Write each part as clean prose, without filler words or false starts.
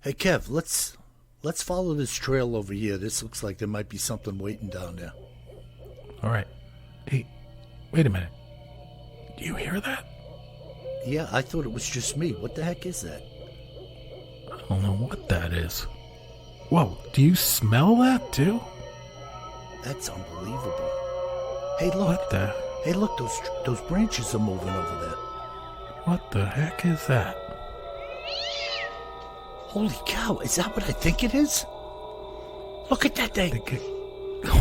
Hey, Kev, let's follow this trail over here. This looks like there might be something waiting down there. All right. Hey, wait a minute. Do you hear that? Yeah, I thought it was just me. What the heck is that? I don't know what that is. Whoa, do you smell that too? That's unbelievable. Hey, look. What the? Hey, look, those branches are moving over there. What the heck is that? Holy cow, is that what I think it is? Look at that thing.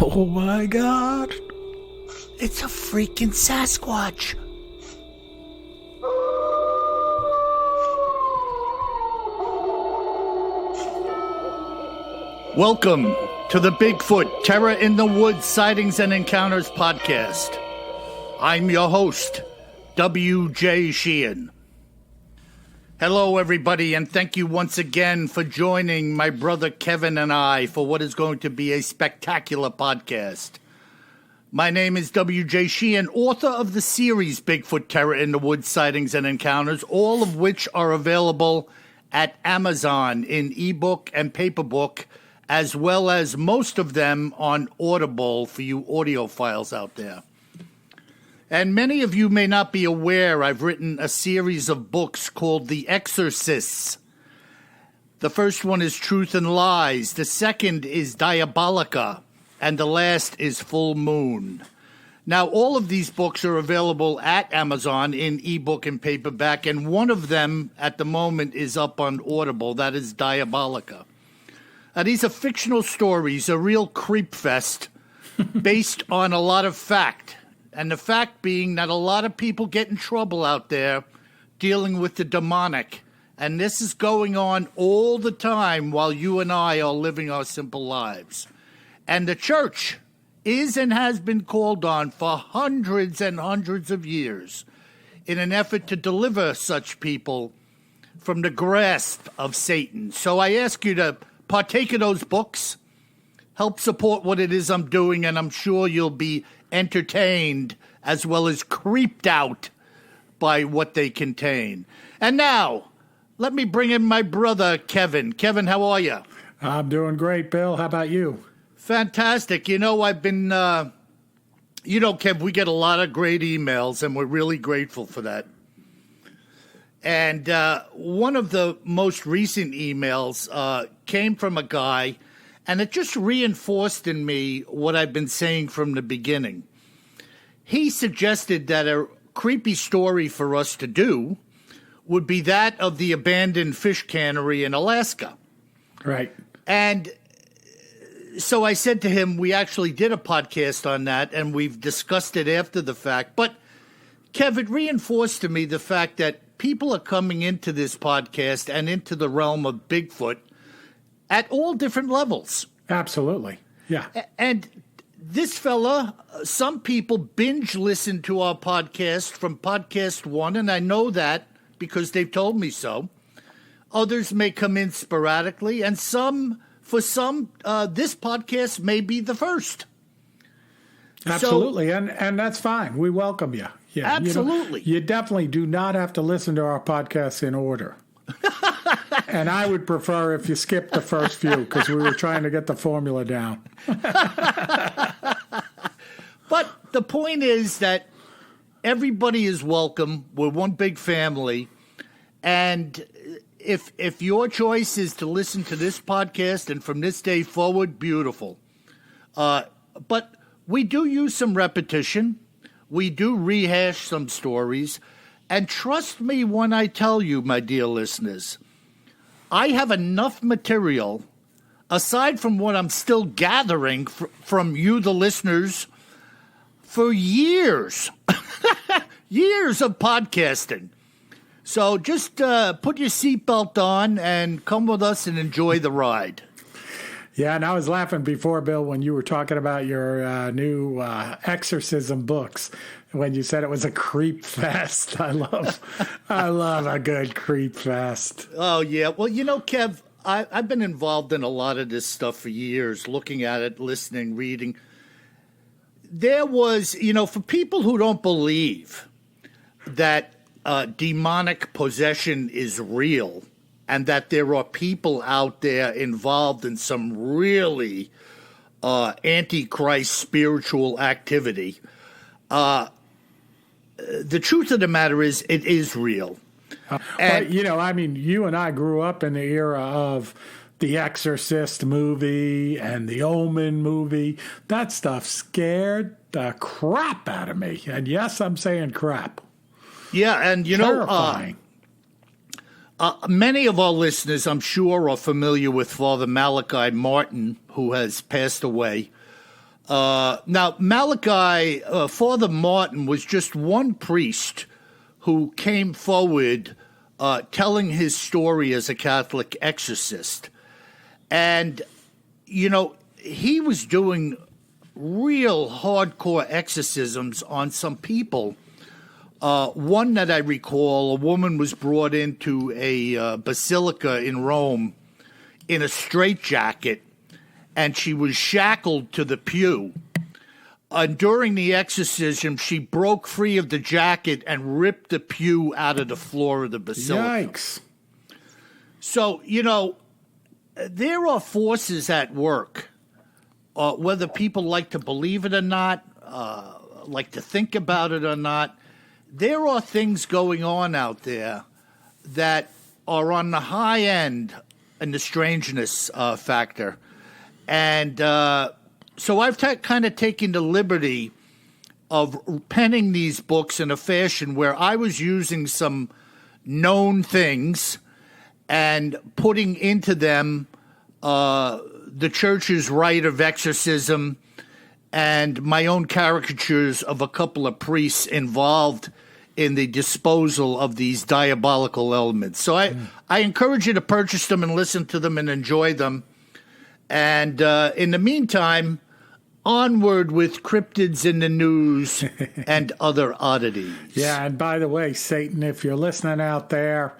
Oh my God. It's a freaking Sasquatch. Welcome to the Bigfoot Terror in the Woods Sightings and Encounters podcast. I'm your host, W.J.And. Hello, everybody, and thank you once again for joining my brother Kevin and I for what is going to be a spectacular podcast. My name is W.J.And, author of the series Bigfoot Terror in the Woods Sightings and Encounters, all of which are available at Amazon in ebook and paperbook, as well as most of them on Audible for you audiophiles out there. And many of you may not be aware I've written a series of books called The Exorcists. The first one is Truth and Lies, the second is Diabolica, and the last is Full Moon. Now, all of these books are available at Amazon in ebook and paperback, and one of them at the moment is up on Audible. That is Diabolica. Now, these are fictional stories, a real creep fest, based on a lot of fact. And the fact being that a lot of people get in trouble out there dealing with the demonic. And this is going on all the time while you and I are living our simple lives. And the church is and has been called on for hundreds and hundreds of years in an effort to deliver such people from the grasp of Satan. So I ask you to partake of those books, help support what it is I'm doing, and I'm sure you'll be entertained as well as creeped out by what they contain. And now, let me bring in my brother, Kevin. Kevin, how are you? I'm doing great, Bill. How about you? Fantastic. You know, I've been, Kev, we get a lot of great emails, and we're really grateful for that. And one of the most recent emails came from a guy, and it just reinforced in me what I've been saying from the beginning. He suggested that a creepy story for us to do would be that of the abandoned fish cannery in Alaska. Right. And so I said to him, we actually did a podcast on that, and we've discussed it after the fact. But, Kev, it reinforced to me the fact that people are coming into this podcast and into the realm of Bigfoot at all different levels. Absolutely. Yeah. And this fella, some people binge listen to our podcast from podcast one, and I know that because they've told me so. Others may come in sporadically, and for some, this podcast may be the first. Absolutely. And that's fine. We welcome you. Yeah. Absolutely. You definitely do not have to listen to our podcasts in order. And I would prefer if you skip the first few because we were trying to get the formula down. But the point is that everybody is welcome. We're one big family. And if your choice is to listen to this podcast and from this day forward, beautiful. But we do use some repetition. We do rehash some stories. And trust me when I tell you, my dear listeners, I have enough material, aside from what I'm still gathering from you, the listeners, for years, years of podcasting. So just put your seatbelt on and come with us and enjoy the ride. Yeah, and I was laughing before, Bill, when you were talking about your new exorcism books. When you said it was a creep fest. I love a good creep fest. Oh, yeah. Well, you know, Kev, I've been involved in a lot of this stuff for years, looking at it, listening, reading. There was, for people who don't believe that demonic possession is real, and that there are people out there involved in some really antichrist spiritual activity. The truth of the matter is, it is real. And, you and I grew up in the era of the Exorcist movie and the Omen movie. That stuff scared the crap out of me. And yes, I'm saying crap. Yeah, and Terrifying. Many of our listeners, I'm sure, are familiar with Father Malachi Martin, who has passed away. Now, Father Martin was just one priest who came forward telling his story as a Catholic exorcist. And, he was doing real hardcore exorcisms on some people. One that I recall, a woman was brought into a basilica in Rome in a straitjacket, and she was shackled to the pew. During the exorcism, she broke free of the jacket and ripped the pew out of the floor of the basilica. Yikes. So, there are forces at work, whether people like to believe it or not, like to think about it or not. There are things going on out there that are on the high end in the strangeness factor. And so I've kind of taken the liberty of penning these books in a fashion where I was using some known things and putting into them the church's rite of exorcism and my own caricatures of a couple of priests involved in the disposal of these diabolical elements. So I encourage you to purchase them and listen to them and enjoy them. And in the meantime, onward with cryptids in the news and other oddities. Yeah, and by the way, Satan, if you're listening out there,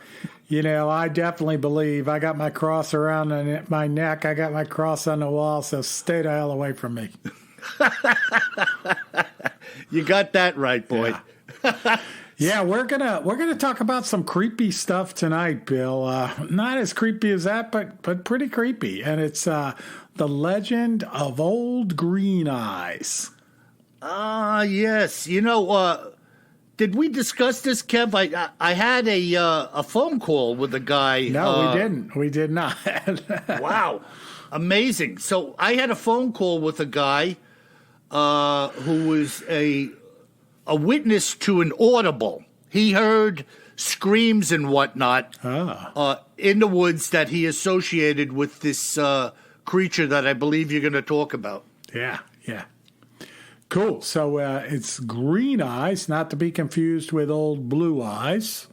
I definitely believe I got my cross around my neck. I got my cross on the wall, so stay the hell away from me. You got that right, boy. Yeah. Yeah, we're gonna talk about some creepy stuff tonight, Bill. Not as creepy as that, but pretty creepy. And it's the legend of Old Green Eyes. Yes. Did we discuss this, Kev? I had a phone call with a guy. No, we didn't. We did not. Wow, amazing. So I had a phone call with a guy who was a witness to an audible. He heard screams and whatnot in the woods that he associated with this creature that I believe you're going to talk about. Yeah. Cool. So it's green eyes, not to be confused with old blue eyes.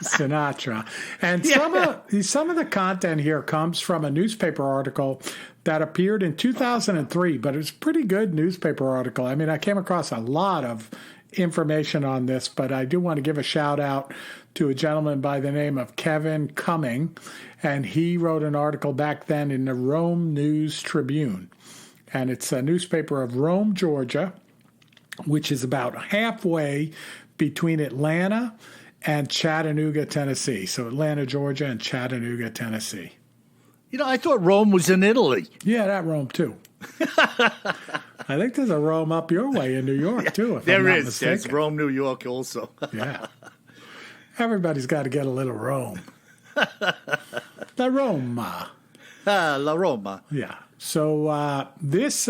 Sinatra. And some of the content here comes from a newspaper article that appeared in 2003, but it was a pretty good newspaper article. I mean, I came across a lot of information on this, but I do want to give a shout out to a gentleman by the name of Kevin Cumming, and he wrote an article back then in the Rome News Tribune. And it's a newspaper of Rome, Georgia, which is about halfway between Atlanta and Chattanooga, Tennessee. So Atlanta, Georgia, and Chattanooga, Tennessee. I thought Rome was in Italy. Yeah, that Rome, too. I think there's a Rome up your way in New York, too, if I'm not mistaken. There's Rome, New York also. Yeah. Everybody's got to get a little Rome. La Roma. La Roma. Yeah. So this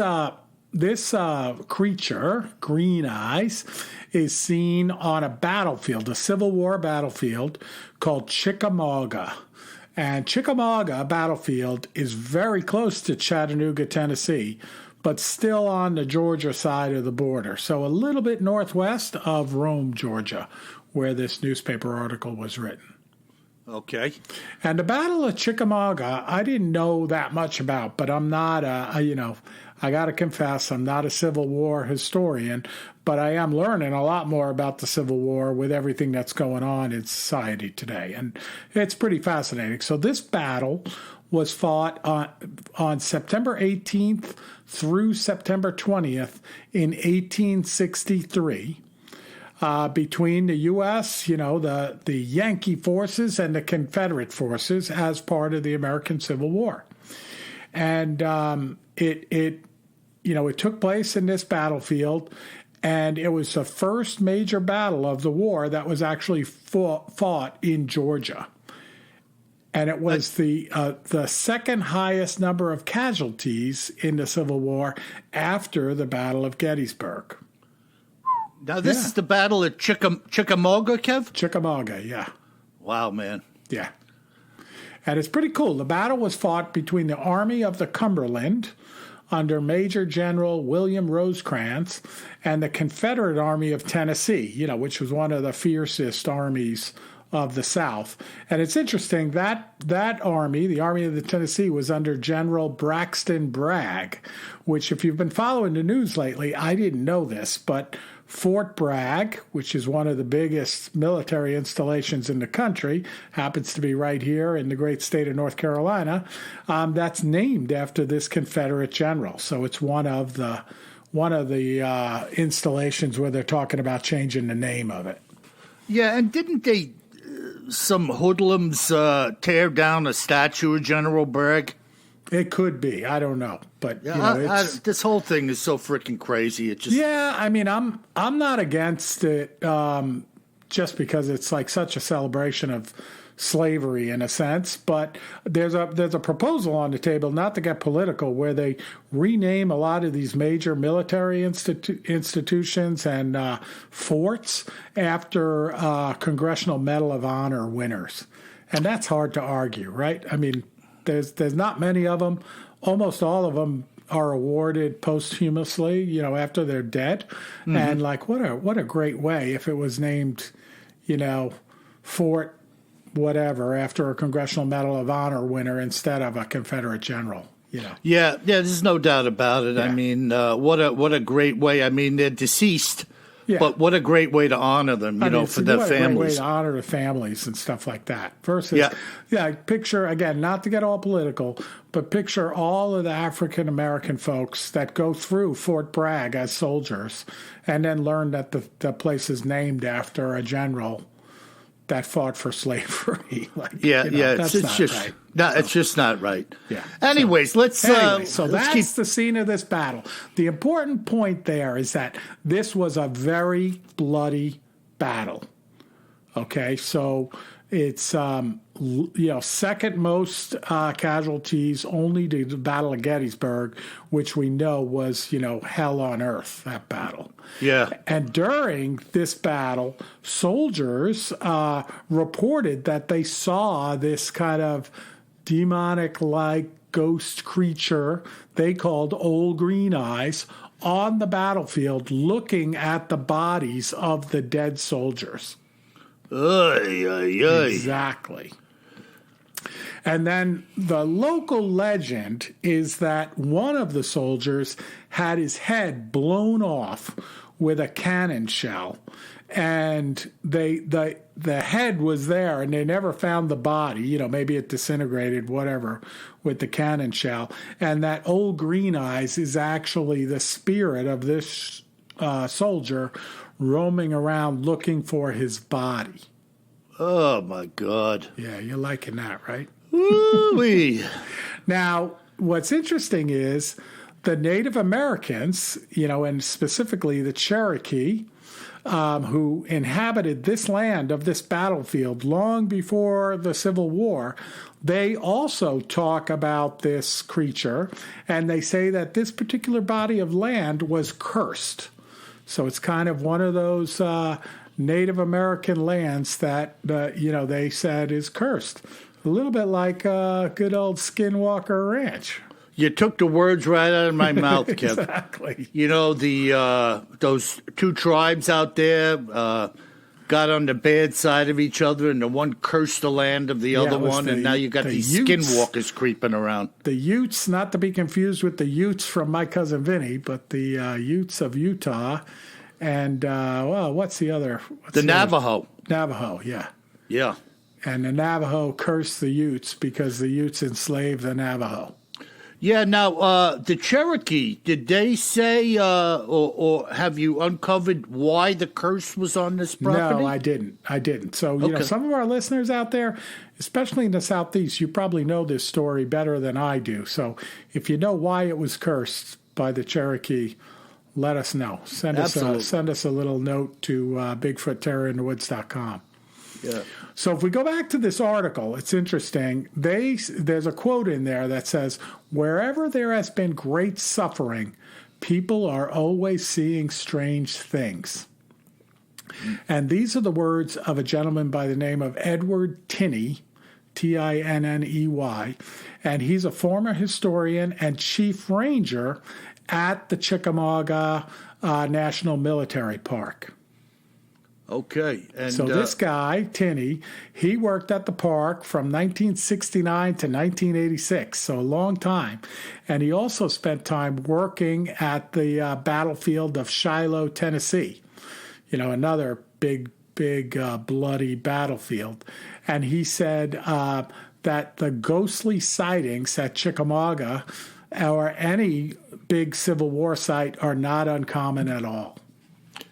creature, Green Eyes, is seen on a battlefield, a Civil War battlefield called Chickamauga. And Chickamauga battlefield is very close to Chattanooga, Tennessee, but still on the Georgia side of the border. So a little bit northwest of Rome, Georgia, where this newspaper article was written. Okay. And the Battle of Chickamauga, I didn't know that much about, but I'm not, I got to confess, I'm not a Civil War historian, but I am learning a lot more about the Civil War with everything that's going on in society today. And it's pretty fascinating. So this battle was fought on September 18th through September 20th in 1863. between the U.S., the Yankee forces and the Confederate forces as part of the American Civil War. And it took place in this battlefield, and it was the first major battle of the war that was actually fought in Georgia. And it was the second highest number of casualties in the Civil War after the Battle of Gettysburg. Now, this is the Battle of Chickamauga, Kev? Chickamauga, yeah. Wow, man. Yeah. And it's pretty cool. The battle was fought between the Army of the Cumberland under Major General William Rosecrans and the Confederate Army of Tennessee, which was one of the fiercest armies of the South. And it's interesting that army, the Army of the Tennessee, was under General Braxton Bragg, which, if you've been following the news lately, I didn't know this, but Fort Bragg, which is one of the biggest military installations in the country, happens to be right here in the great state of North Carolina. That's named after this Confederate general. So it's one of the installations where they're talking about changing the name of it. Yeah, and didn't they, some hoodlums, tear down a statue of General Bragg? It could be. I don't know, but this whole thing is so freaking crazy. It just I'm not against it just because it's like such a celebration of slavery in a sense. But there's a proposal on the table, not to get political, where they rename a lot of these major military institutions and forts after Congressional Medal of Honor winners, and that's hard to argue, right? I mean, There's not many of them. Almost all of them are awarded posthumously, after they're dead. Mm-hmm. And what a great way if it was named, Fort whatever after a Congressional Medal of Honor winner instead of a Confederate general. Yeah, there's no doubt about it. Yeah. I mean, what a great way. I mean, they're deceased. Yeah. But what a great way to honor them, for their families. What a great way to honor the families and stuff like that. Versus, picture, again, not to get all political, but picture all of the African-American folks that go through Fort Bragg as soldiers and then learn that the place is named after a general that fought for slavery. It's just not right. Yeah. Anyways, so that's the scene of this battle. The important point there is that this was a very bloody battle. Okay, so it's second most casualties only to the Battle of Gettysburg, which we know was hell on earth, that battle. Yeah. And during this battle, soldiers reported that they saw this kind of demonic-like ghost creature they called Old Green Eyes on the battlefield looking at the bodies of the dead soldiers. Exactly. And then the local legend is that one of the soldiers had his head blown off with a cannon shell, and the head was there, and they never found the body. Maybe it disintegrated, whatever, with the cannon shell. And that Old Green Eyes is actually the spirit of this soldier roaming around looking for his body. Oh, my God. Yeah, you're liking that, right? Woo-wee. Now, what's interesting is the Native Americans, and specifically the Cherokee, who inhabited this land of this battlefield long before the Civil War, they also talk about this creature, and they say that this particular body of land was cursed. So it's kind of one of those Native American lands that, they said is cursed. A little bit like good old Skinwalker Ranch. You took the words right out of my mouth, Kev. Exactly. Those two tribes out there got on the bad side of each other, and the one cursed the land of the other one, and now you got these skinwalkers creeping around. The Utes, not to be confused with the Utes from My Cousin Vinny, but the Utes of Utah, and what's the other? The Navajo. Navajo, yeah. Yeah. And the Navajo cursed the Utes because the Utes enslaved the Navajo. Yeah. Now, the Cherokee, did they say, or have you uncovered why the curse was on this property? No, I didn't. So, you know, some of our listeners out there, especially in the Southeast, you probably know this story better than I do. So if you know why it was cursed by the Cherokee, let us know. Send us a little note to BigfootTerrorInTheWoods.com. Yeah. So if we go back to this article, it's interesting. There's a quote in there that says, "Wherever there has been great suffering, people are always seeing strange things." And these are the words of a gentleman by the name of Edward Tinney, Tinney, and he's a former historian and chief ranger at the Chickamauga National Military Park. Okay. And so this guy, Tinney, he worked at the park from 1969 to 1986, so a long time. And he also spent time working at the battlefield of Shiloh, Tennessee. You know, another big, bloody battlefield. And he said that the ghostly sightings at Chickamauga or any big Civil War site are not uncommon at all.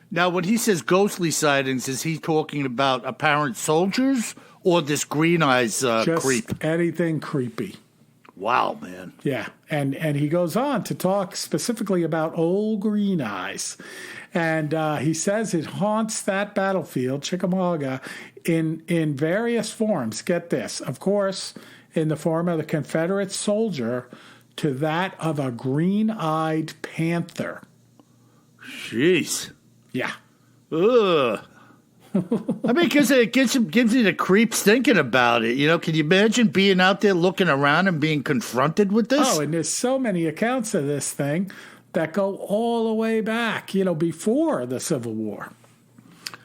Now, when he says ghostly sightings, is he talking about apparent soldiers or this green eyes creep? Just anything creepy. Wow, man. Yeah, and he goes on to talk specifically about old green eyes. And he says it haunts that battlefield, Chickamauga, in various forms. Get this. Of course, in the form of the Confederate soldier to that of a green-eyed panther. Jeez. Yeah. Ugh. I mean, because it gives you the creeps thinking about it. You know, can you imagine being out there looking around and being confronted with this? Oh, and there's so many accounts of this thing that go all the way back, you know, before the Civil War.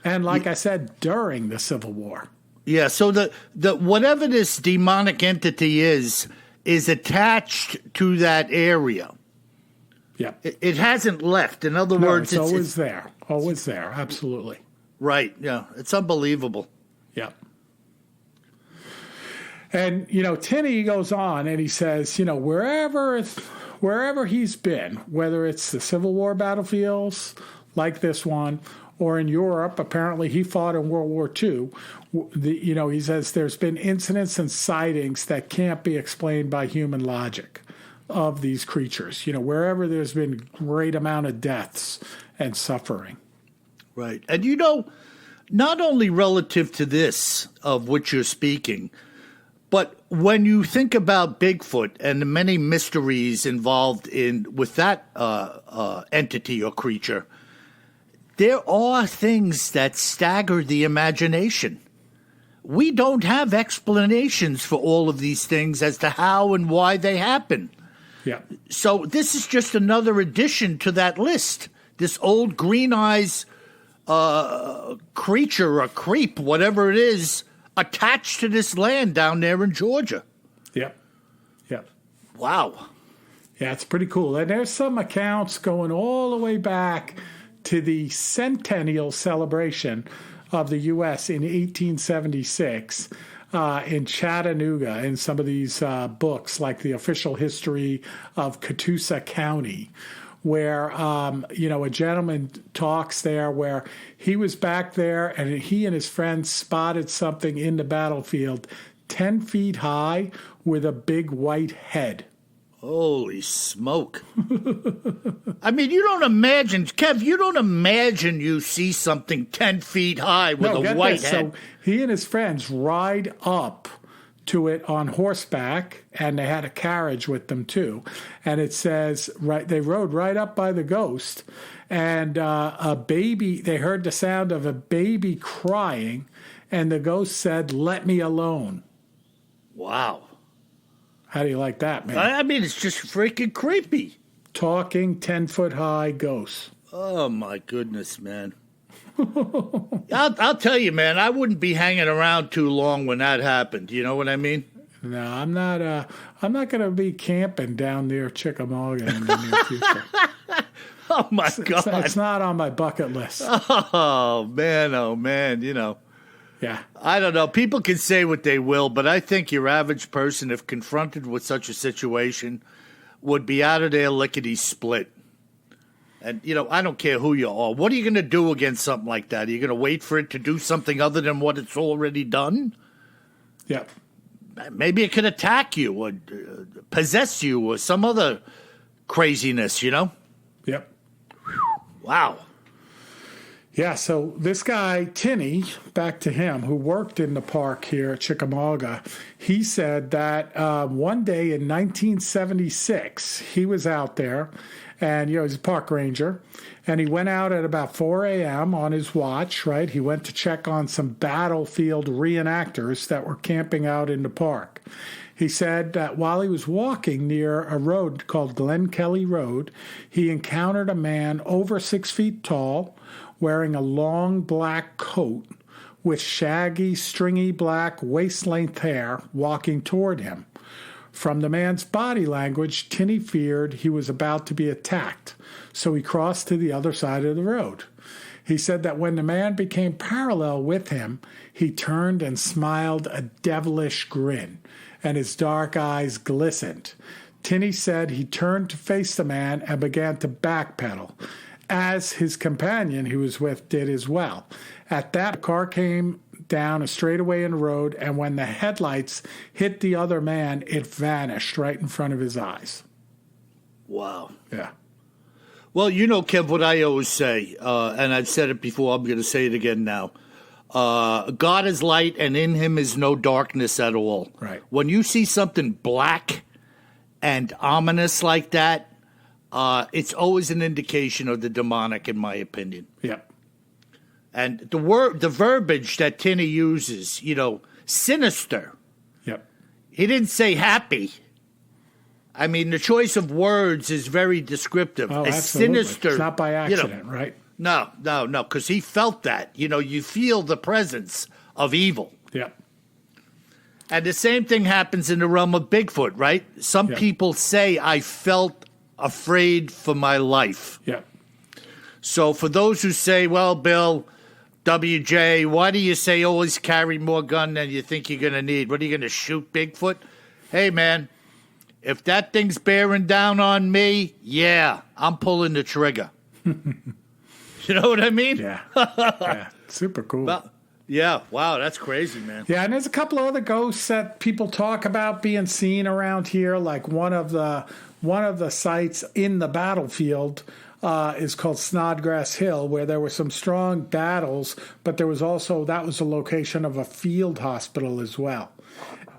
And like I said, during the Civil War. Yeah, so the whatever this demonic entity is attached to that area. Yeah. It hasn't left. In other words, it's always there. Always there. Absolutely. Right. Yeah. It's unbelievable. Yeah. And, you know, Tinney goes on and he says, you know, wherever he's been, whether it's the Civil War battlefields like this one or in Europe, apparently he fought in World War II, you know, he says there's been incidents and sightings that can't be explained by human logic of these creatures, you know, wherever there's been great amount of deaths and suffering. Right. And, you know, not only relative to this of which you're speaking, but when you think about Bigfoot and the many mysteries involved with that entity or creature, there are things that stagger the imagination. We don't have explanations for all of these things as to how and why they happen. Yeah. So this is just another addition to that list. This old green eyes creature or creep, whatever it is, attached to this land down there in Georgia. Yep. Yep. Wow. Yeah, it's pretty cool. And there's some accounts going all the way back to the centennial celebration of the U.S. in 1876 in Chattanooga in some of these books, like the official history of Catoosa County, where, you know, a gentleman talks there where he was back there and he and his friends spotted something in the battlefield 10 feet high with a big white head. Holy smoke. I mean, you don't imagine, Kev, you see something 10 feet high with a white head. So he and his friends ride up to it on horseback, and they had a carriage with them too. And it says, they rode right up by the ghost, and they heard the sound of a baby crying, and the ghost said, "Let me alone." Wow. How do you like that, man? I mean, it's just freaking creepy. Talking 10-foot-high ghosts. Oh, my goodness, man. I'll tell you, man, I wouldn't be hanging around too long when that happened. You know what I mean? No, I'm not going to be camping down near Chickamauga in the near future. Oh, my God. It's not on my bucket list. Oh, man, you know. Yeah. I don't know. People can say what they will, but I think your average person, if confronted with such a situation, would be out of there lickety-split. And, I don't care who you are. What are you going to do against something like that? Are you going to wait for it to do something other than what it's already done? Yeah. Maybe it could attack you or possess you or some other craziness, Yep. Wow. Yeah, so this guy, Tinney, back to him, who worked in the park here at Chickamauga, he said that one day in 1976, he was out there, and, he's a park ranger, and he went out at about 4 a.m. on his watch, right? He went to check on some battlefield reenactors that were camping out in the park. He said that while he was walking near a road called Glen Kelly Road, he encountered a man over 6 feet tall, wearing a long black coat with shaggy, stringy black waist-length hair walking toward him. From the man's body language, Tinney feared he was about to be attacked, so he crossed to the other side of the road. He said that when the man became parallel with him, he turned and smiled a devilish grin, and his dark eyes glistened. Tinney said he turned to face the man and began to backpedal, as his companion he was with did as well. At that, a car came down a straightaway in the road, and when the headlights hit the other man, it vanished right in front of his eyes. Wow. Yeah. Well, Kev, what I always say, and I've said it before, I'm going to say it again now. God is light, and in him is no darkness at all. Right. When you see something black and ominous like that, it's always an indication of the demonic, in my opinion. Yep. And the verbiage that Tinney uses, sinister. Yep. He didn't say happy. I mean, the choice of words is very descriptive. Oh, a absolutely. sinister. It's not by accident, right? No, because he felt that. You feel the presence of evil. Yep. And the same thing happens in the realm of Bigfoot, right? Some people say, I felt afraid for my life. Yep. So for those who say, well, Bill, WJ, why do you say always carry more gun than you think you're going to need? What are you going to shoot Bigfoot? Hey, man, if that thing's bearing down on me, yeah, I'm pulling the trigger. You know what I mean? Yeah. Yeah. Super cool. Well, yeah. Wow, that's crazy, man. Yeah, and there's a couple of other ghosts that people talk about being seen around here. Like one of the sites in the battlefield is called Snodgrass Hill, where there were some strong battles, but there was also, that was the location of a field hospital as well.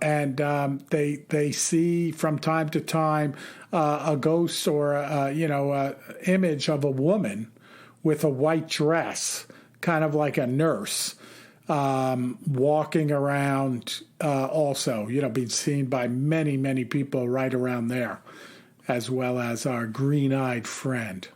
And they see from time to time a ghost or a image of a woman with a white dress, kind of like a nurse, walking around. Also, being seen by many, many people right around there, as well as our green-eyed friend.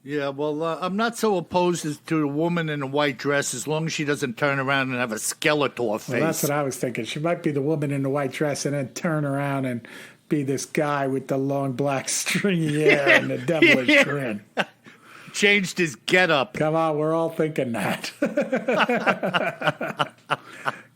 Yeah, well, I'm not so opposed to a woman in a white dress as long as she doesn't turn around and have a Skeletor face. Well, that's what I was thinking. She might be the woman in the white dress and then turn around and be this guy with the long black stringy hair and the devilish grin. Changed his getup. Come on, we're all thinking that.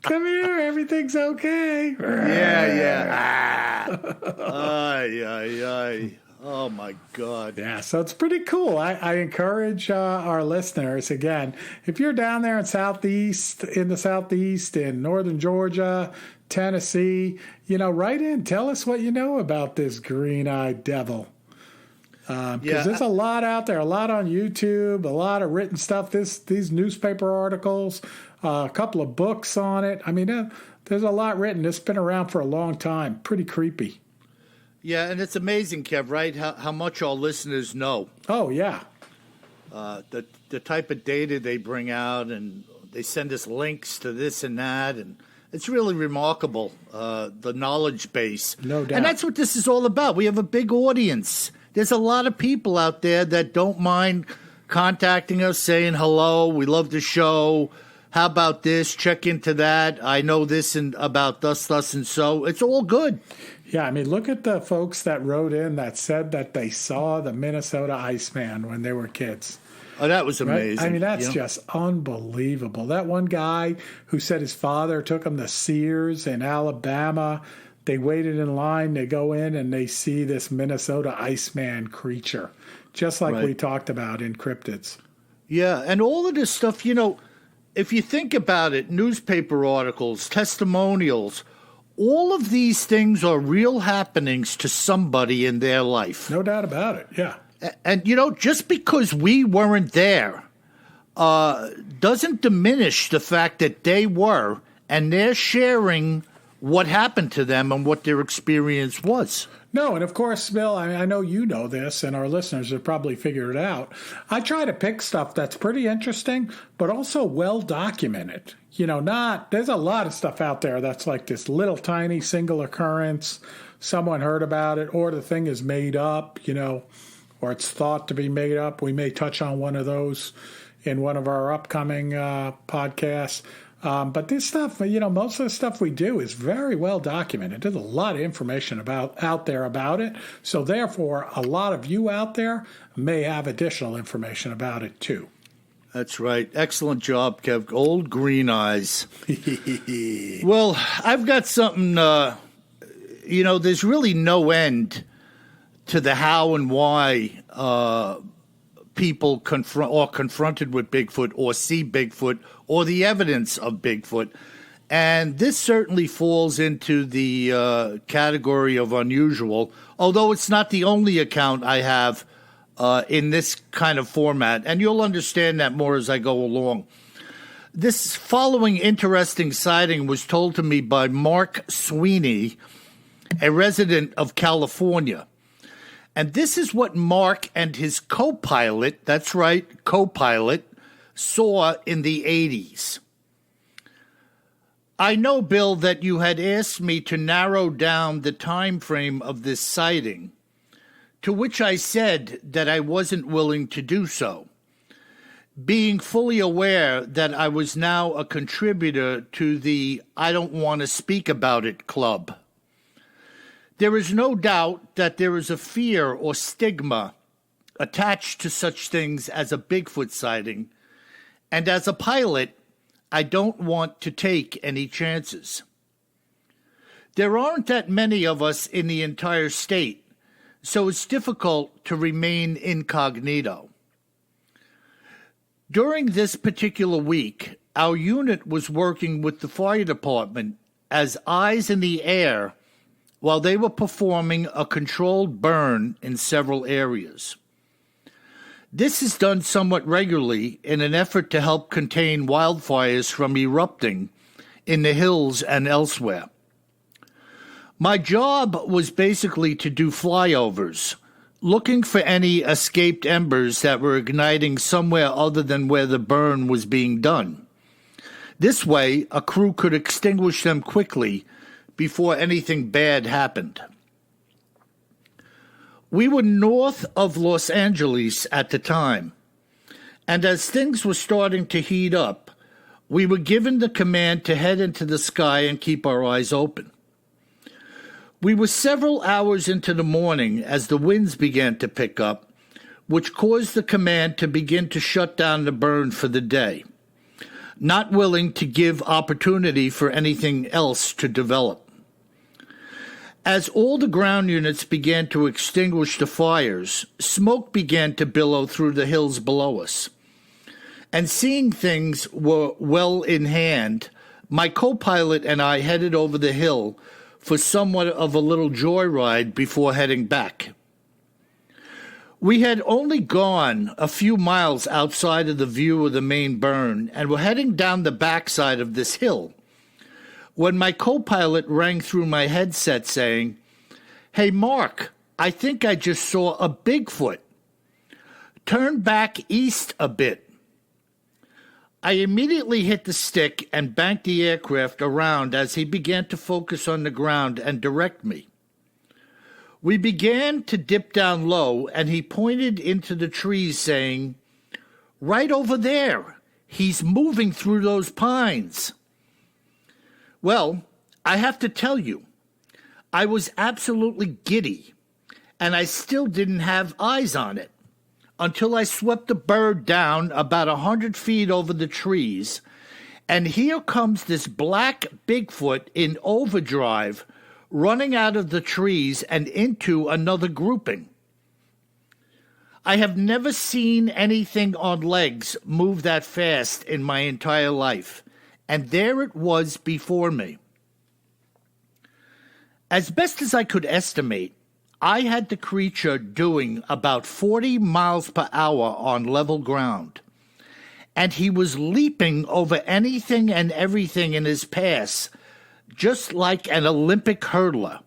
Come here, everything's okay. Yeah. Ay, ay, ay. Oh, my God. Yeah, so it's pretty cool. I encourage our listeners, again, if you're down there in the Southeast, in northern Georgia, Tennessee, write in. Tell us what you know about this green-eyed devil. Because there's a lot out there, a lot on YouTube, a lot of written stuff, these newspaper articles, a couple of books on it. I mean, there's a lot written. It's been around for a long time. Pretty creepy. Yeah, and it's amazing, Kev, right, how much our listeners know. Oh, yeah. The type of data they bring out, and they send us links to this and that, and it's really remarkable, the knowledge base. No doubt. And that's what this is all about. We have a big audience. There's a lot of people out there that don't mind contacting us, saying hello, we love the show, how about this, check into that, I know this and about thus, and so. It's all good. Yeah, I mean, look at the folks that wrote in that said that they saw the Minnesota Iceman when they were kids. Oh, that was amazing. Right? I mean, that's just unbelievable. That one guy who said his father took him to Sears in Alabama, They waited in line. They go in and they see this Minnesota Iceman creature, just like we talked about in cryptids. Yeah, and all of this stuff, if you think about it, newspaper articles, testimonials, all of these things are real happenings to somebody in their life. No doubt about it, yeah. And, just because we weren't there doesn't diminish the fact that they were, and they're sharing what happened to them and what their experience was. No, and of course, Bill, I know you know this, and our listeners have probably figured it out. I try to pick stuff that's pretty interesting, but also well documented. There's a lot of stuff out there that's like this little tiny single occurrence. Someone heard about it, or the thing is made up, or it's thought to be made up. We may touch on one of those in one of our upcoming podcasts. But this stuff, most of the stuff we do is very well documented. There's a lot of information out there about it. So therefore, a lot of you out there may have additional information about it too. That's right. Excellent job, Kev. Old green eyes. Well, I've got something, there's really no end to the how and why people confronted with Bigfoot or see Bigfoot or the evidence of Bigfoot. And this certainly falls into the category of unusual, although it's not the only account I have in this kind of format. And you'll understand that more as I go along. This following interesting sighting was told to me by Mark Sweeney, a resident of California. And this is what Mark and his co-pilot, that's right, co-pilot, saw in the 80s. I know, Bill, that you had asked me to narrow down the time frame of this sighting, to which I said that I wasn't willing to do so, being fully aware that I was now a contributor to the I Don't Want to Speak About It club. There is no doubt that there is a fear or stigma attached to such things as a Bigfoot sighting, and as a pilot, I don't want to take any chances. There aren't that many of us in the entire state, so it's difficult to remain incognito. During this particular week, our unit was working with the fire department as eyes in the air while they were performing a controlled burn in several areas. This is done somewhat regularly in an effort to help contain wildfires from erupting in the hills and elsewhere. My job was basically to do flyovers, looking for any escaped embers that were igniting somewhere other than where the burn was being done. This way, a crew could extinguish them quickly before anything bad happened. We were north of Los Angeles at the time, and as things were starting to heat up, we were given the command to head into the sky and keep our eyes open. We were several hours into the morning as the winds began to pick up, which caused the command to begin to shut down the burn for the day, not willing to give opportunity for anything else to develop. As all the ground units began to extinguish the fires, smoke began to billow through the hills below us. And seeing things were well in hand, my co-pilot and I headed over the hill for somewhat of a little joyride before heading back. We had only gone a few miles outside of the view of the main burn and were heading down the backside of this hill when my co-pilot rang through my headset saying, "Hey, Mark, I think I just saw a Bigfoot. Turn back east a bit." I immediately hit the stick and banked the aircraft around as he began to focus on the ground and direct me. We began to dip down low, and he pointed into the trees saying, "Right over there. He's moving through those pines." Well, I have to tell you, I was absolutely giddy, and I still didn't have eyes on it until I swept the bird down about 100 feet over the trees, and here comes this black Bigfoot in overdrive running out of the trees and into another grouping. I have never seen anything on legs move that fast in my entire life, and there it was before me. As best as I could estimate, I had the creature doing about 40 miles per hour on level ground, and he was leaping over anything and everything in his path, just like an Olympic hurdler.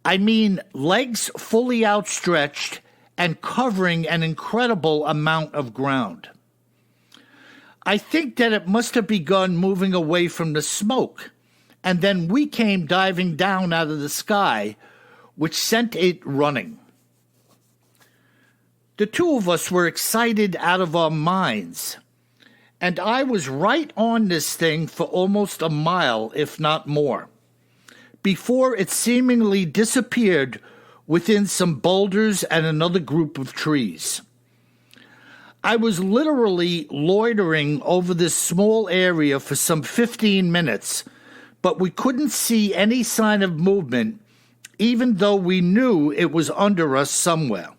I mean, legs fully outstretched and covering an incredible amount of ground. I think that it must have begun moving away from the smoke, and then we came diving down out of the sky, which sent it running. The two of us were excited out of our minds, and I was right on this thing for almost a mile, if not more, before it seemingly disappeared within some boulders and another group of trees. I was literally loitering over this small area for some 15 minutes, but we couldn't see any sign of movement, even though we knew it was under us somewhere.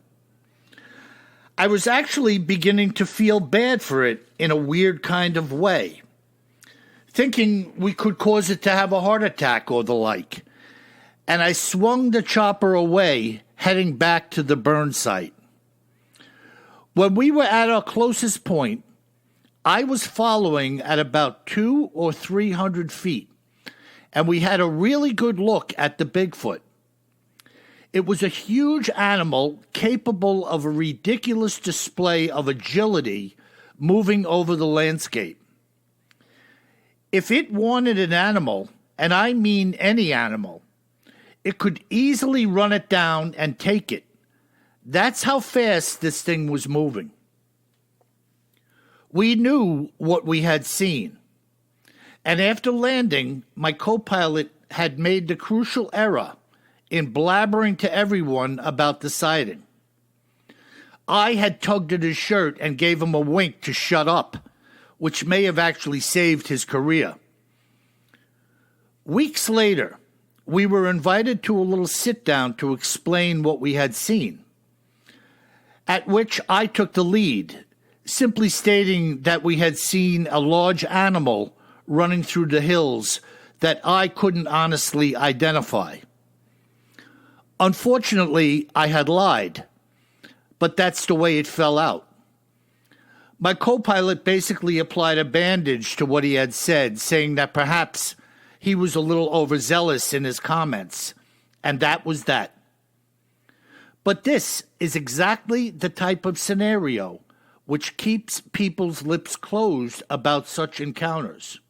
I was actually beginning to feel bad for it in a weird kind of way, thinking we could cause it to have a heart attack or the like, and I swung the chopper away, heading back to the burn site. When we were at our closest point, I was following at about 200 or 300 feet, and we had a really good look at the Bigfoot. It was a huge animal capable of a ridiculous display of agility moving over the landscape. If it wanted an animal, and I mean any animal, it could easily run it down and take it. That's how fast this thing was moving. We knew what we had seen, and after landing, my co-pilot had made the crucial error in blabbering to everyone about the sighting. I had tugged at his shirt and gave him a wink to shut up, which may have actually saved his career. Weeks later, we were invited to a little sit-down to explain what we had seen, at which I took the lead, simply stating that we had seen a large animal running through the hills that I couldn't honestly identify. Unfortunately, I had lied, but that's the way it fell out. My co-pilot basically applied a bandage to what he had said, saying that perhaps he was a little overzealous in his comments, and that was that. But this is exactly the type of scenario which keeps people's lips closed about such encounters.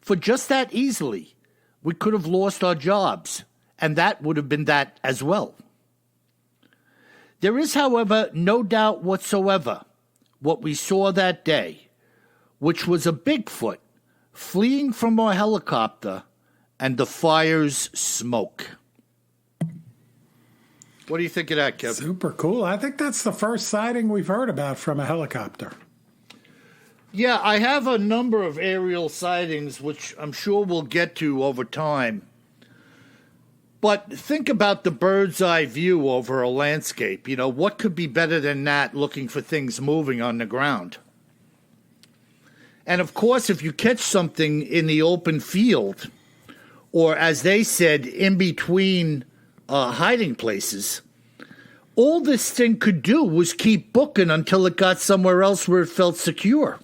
For just that easily, we could have lost our jobs, and that would have been that as well. There is, however, no doubt whatsoever what we saw that day, which was a Bigfoot fleeing from our helicopter and the fire's smoke. What do you think of that, Kevin? Super cool. I think that's the first sighting we've heard about from a helicopter. Yeah, I have a number of aerial sightings, which I'm sure we'll get to over time. But think about the bird's eye view over a landscape. You know, what could be better than that, looking for things moving on the ground? And of course, if you catch something in the open field, or as they said, in between hiding places, all this thing could do was keep booking until it got somewhere else where it felt secure.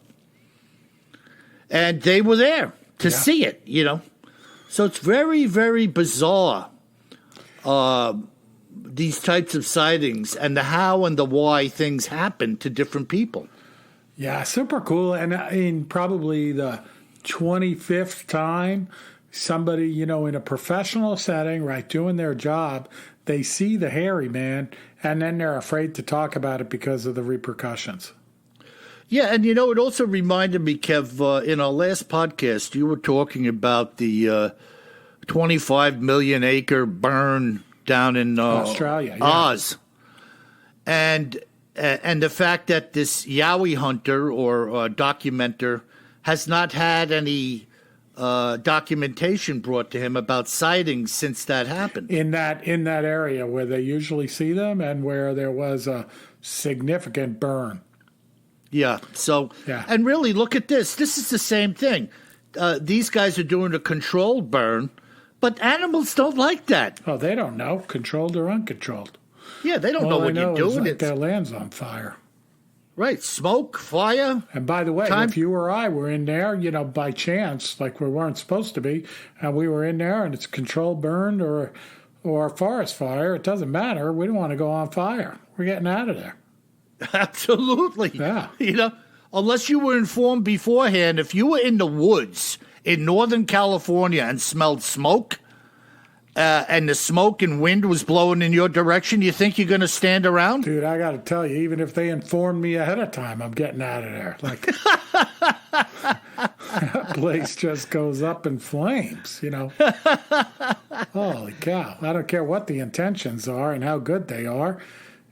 And they were there to see it, you know. So it's very, very bizarre, these types of sightings and the how and the why things happen to different people. Yeah, super cool. And I mean, probably the 25th time somebody, you know, in a professional setting, right, doing their job, they see the hairy man, and then they're afraid to talk about it because of the repercussions. Yeah, and you know, it also reminded me, Kev, in our last podcast, you were talking about the 25 million acre burn down in Australia, Oz. And the fact that this Yowie hunter or documenter has not had any documentation brought to him about sightings since that happened. In that area where they usually see them and where there was a significant burn. Yeah. So, Yeah. And really, look at this. This is the same thing. These guys are doing a controlled burn, but animals don't like that. Oh, they don't know, controlled or uncontrolled. Yeah, they don't know what you're doing. Like their land's on fire. Right, smoke, fire. And by the way, if you or I were in there, by chance, like we weren't supposed to be, and we were in there and it's a controlled burn or a forest fire, it doesn't matter. We don't want to go on fire. We're getting out of there. Absolutely. Yeah. Unless you were informed beforehand, if you were in the woods in Northern California and smelled smoke, and the smoke and wind was blowing in your direction, you think you're going to stand around? Dude, I got to tell you, even if they informed me ahead of time, I'm getting out of there. Like, that place just goes up in flames, Holy cow. I don't care what the intentions are and how good they are.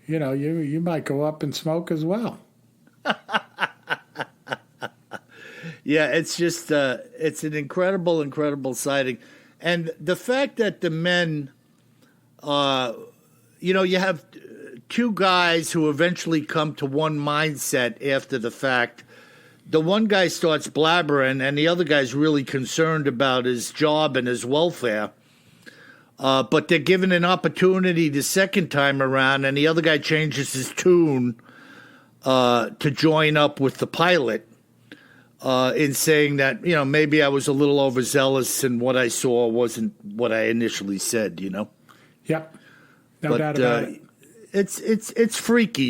You might go up in smoke as well. Yeah, it's just, it's an incredible, incredible sighting. And the fact that the men, you have two guys who eventually come to one mindset after the fact. The one guy starts blabbering, and the other guy's really concerned about his job and his welfare. But they're given an opportunity the second time around, and the other guy changes his tune to join up with the pilot. In saying that, maybe I was a little overzealous and what I saw wasn't what I initially said, Yep. No doubt about it. It's freaky,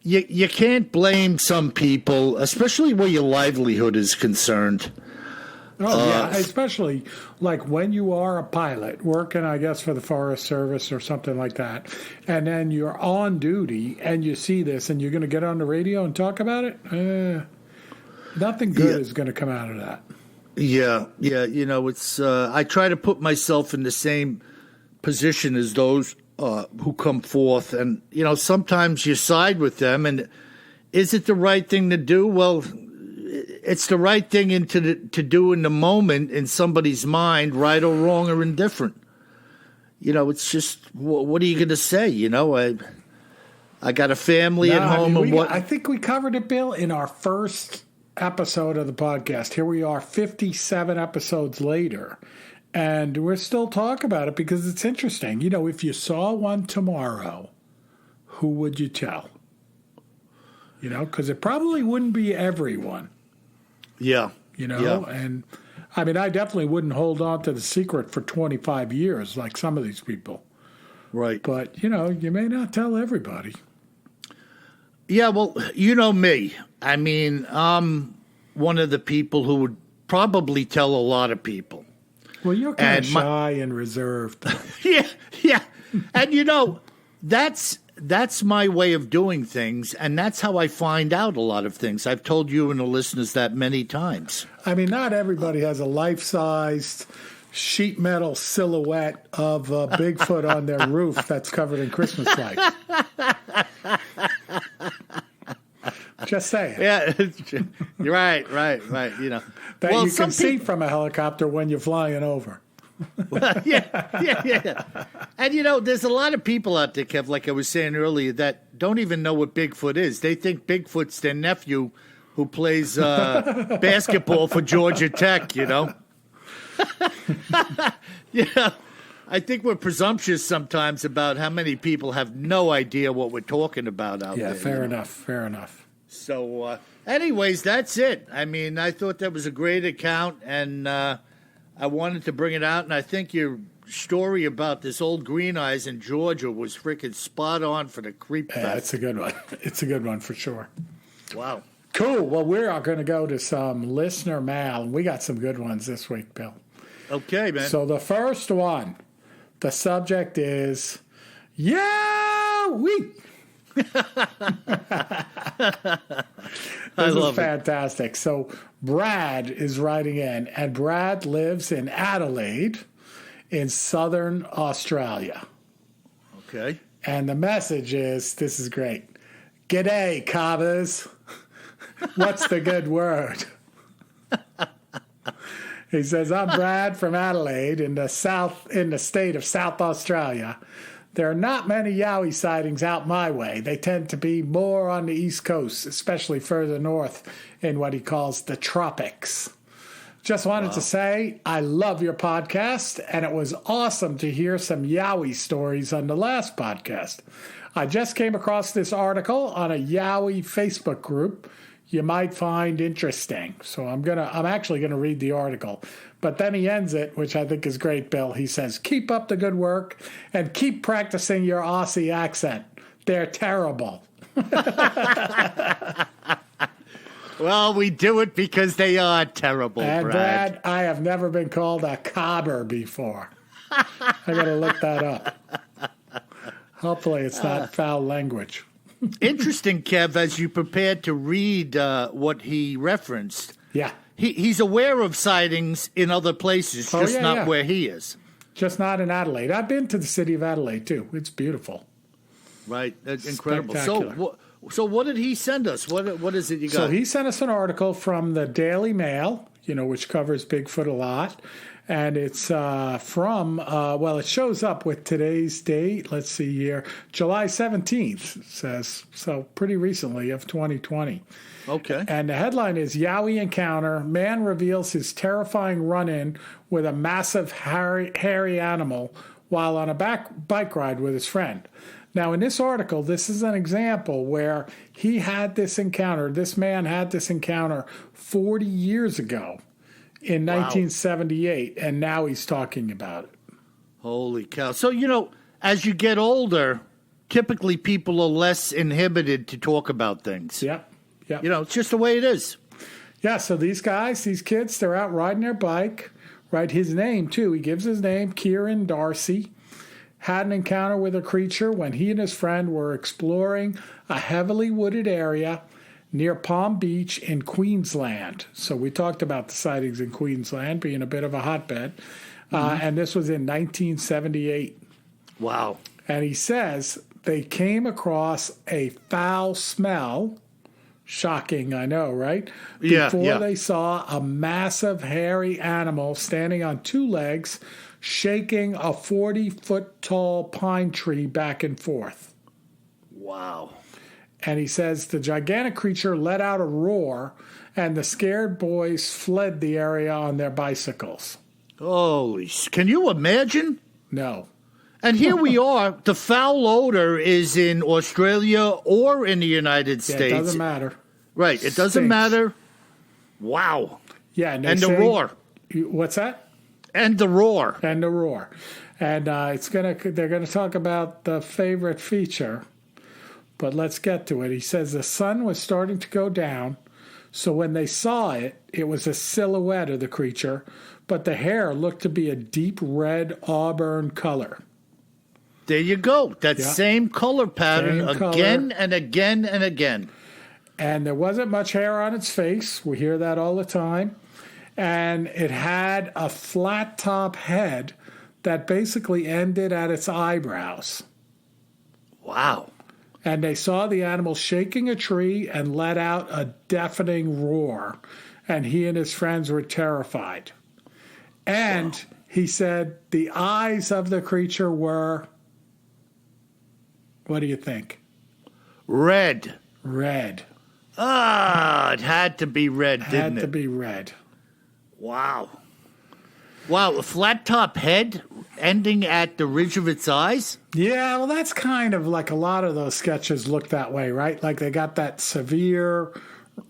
You can't blame some people, especially where your livelihood is concerned. Oh, yeah, especially like when you are a pilot working, I guess, for the Forest Service or something like that, and then you're on duty and you see this and you're going to get on the radio and talk about it? Nothing good is going to come out of that. Yeah, it's. I try to put myself in the same position as those who come forth, and sometimes you side with them. And is it the right thing to do? Well, it's the right thing to do in the moment in somebody's mind, right or wrong or indifferent. It's just what are you going to say? I got a family at home, I think we covered it, Bill, in our first episode of the podcast. Here we are 57 episodes later, and we're still talking about it because it's interesting. If you saw one tomorrow, who would you tell? Because it probably wouldn't be everyone. Yeah. And I mean, I definitely wouldn't hold on to the secret for 25 years like some of these people. Right. But, you may not tell everybody. Yeah, well, me. I mean, I'm one of the people who would probably tell a lot of people. Well, you're kind of shy and reserved. Yeah. And, that's my way of doing things, and that's how I find out a lot of things. I've told you and the listeners that many times. I mean, not everybody has a life-sized sheet metal silhouette of Bigfoot on their roof that's covered in Christmas lights. Just saying. Yeah, right. That you can see from a helicopter when you're flying over. Yeah. And, there's a lot of people out there, Kev, like I was saying earlier, that don't even know what Bigfoot is. They think Bigfoot's their nephew who plays basketball for Georgia Tech, Yeah. I think we're presumptuous sometimes about how many people have no idea what we're talking about out there. Yeah, fair enough. So, anyways, that's it. I mean, I thought that was a great account, and I wanted to bring it out, and I think your story about this old green eyes in Georgia was freaking spot on for the creep fest. Yeah, it's a good one. It's a good one for sure. Wow. Cool. Well, we're going to go to some listener mail, and we got some good ones this week, Bill. Okay, man. So the first one, the subject is, yeah, we. This is fantastic. So Brad is writing in, and Brad lives in Adelaide in southern Australia. Okay. And the message is, this is great. G'day, cobbers. What's the good word? He says, I'm Brad from Adelaide in the state of South Australia. There are not many yowie sightings out my way. They tend to be more on the East Coast, especially further north in what he calls the tropics. Just wanted to say, I love your podcast, and it was awesome to hear some yowie stories on the last podcast. I just came across this article on a yowie Facebook group you might find interesting. So I'm actually gonna read the article. But then he ends it, which I think is great, Bill. He says, keep up the good work and keep practicing your Aussie accent. They're terrible. Well, we do it because they are terrible, And Brad. I have never been called a cobber before. I got to look that up. Hopefully it's not foul language. Interesting, Kev, as you prepared to read what he referenced. Yeah. He's aware of sightings in other places, just not where he is. Just not in Adelaide. I've been to the city of Adelaide, too. It's beautiful. Right. That's incredible. Spectacular. So what did he send us? What is it you got? So he sent us an article from the Daily Mail, which covers Bigfoot a lot. And it's from, it shows up with today's date. Let's see here. July 17th, it says. So pretty recently of 2020. Okay. And the headline is Yowie Encounter. Man reveals his terrifying run-in with a massive hairy animal while on a bike ride with his friend. Now, in this article, this is an example where he had this encounter. This man had this encounter 40 years ago in 1978, and now he's talking about it. Holy cow. So, as you get older, typically people are less inhibited to talk about things. Yep. It's just the way it is. Yeah, so these kids, they're out riding their bike. Right, his name, too. He gives his name, Kieran Darcy. Had an encounter with a creature when he and his friend were exploring a heavily wooded area near Palm Beach in Queensland. So we talked about the sightings in Queensland being a bit of a hotbed. And this was in 1978. Wow. And he says they came across a foul smell. Shocking, I know, right? Before they saw a massive hairy animal standing on two legs, shaking a 40-foot-tall pine tree back and forth. Wow. And he says the gigantic creature let out a roar, and the scared boys fled the area on their bicycles. Holy, can you imagine? No. And here we are. The foul odor is in Australia or in the United States. It doesn't matter. Right. It doesn't matter. Wow. Yeah. And the roar. What's that? And the roar. And the roar. And they're gonna talk about the favorite feature, but let's get to it. He says the sun was starting to go down, so when they saw it, it was a silhouette of the creature, but the hair looked to be a deep red auburn color. There you go. That same color pattern again and again and again. And there wasn't much hair on its face. We hear that all the time. And it had a flat top head that basically ended at its eyebrows. Wow. And they saw the animal shaking a tree and let out a deafening roar. And he and his friends were terrified. And he said the eyes of the creature were, what do you think? Red. Red. It had to be red, didn't it? Had to be red. Wow. Wow, a flat top head ending at the ridge of its eyes? Yeah, well, that's kind of like a lot of those sketches look that way, right? Like they got that severe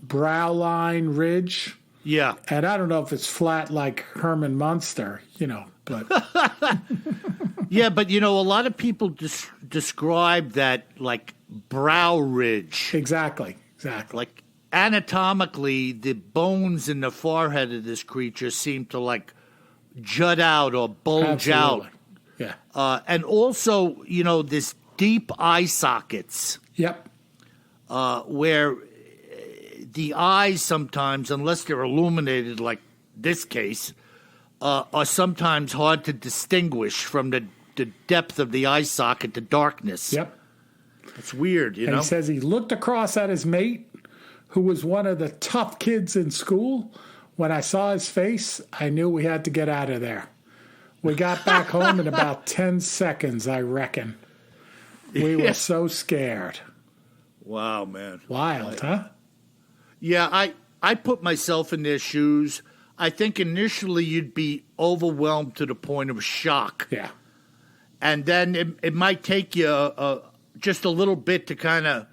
brow line ridge. Yeah. And I don't know if it's flat like Herman Munster, but. Yeah, but, a lot of people describe that like brow ridge. Exactly. Like anatomically, the bones in the forehead of this creature seem to like jut out or bulge out. Yeah. And also, this deep eye sockets. Yep. Where the eyes sometimes, unless they're illuminated like this case, are sometimes hard to distinguish from the depth of the eye socket, the darkness. Yep. It's weird, And he says he looked across at his mate, who was one of the tough kids in school, When I saw his face, I knew we had to get out of there. We got back home in about 10 seconds, I reckon. We were so scared. Wow, man. Wild, huh? Yeah, I put myself in their shoes. I think initially you'd be overwhelmed to the point of shock. Yeah. And then it might take you just a little bit to kind of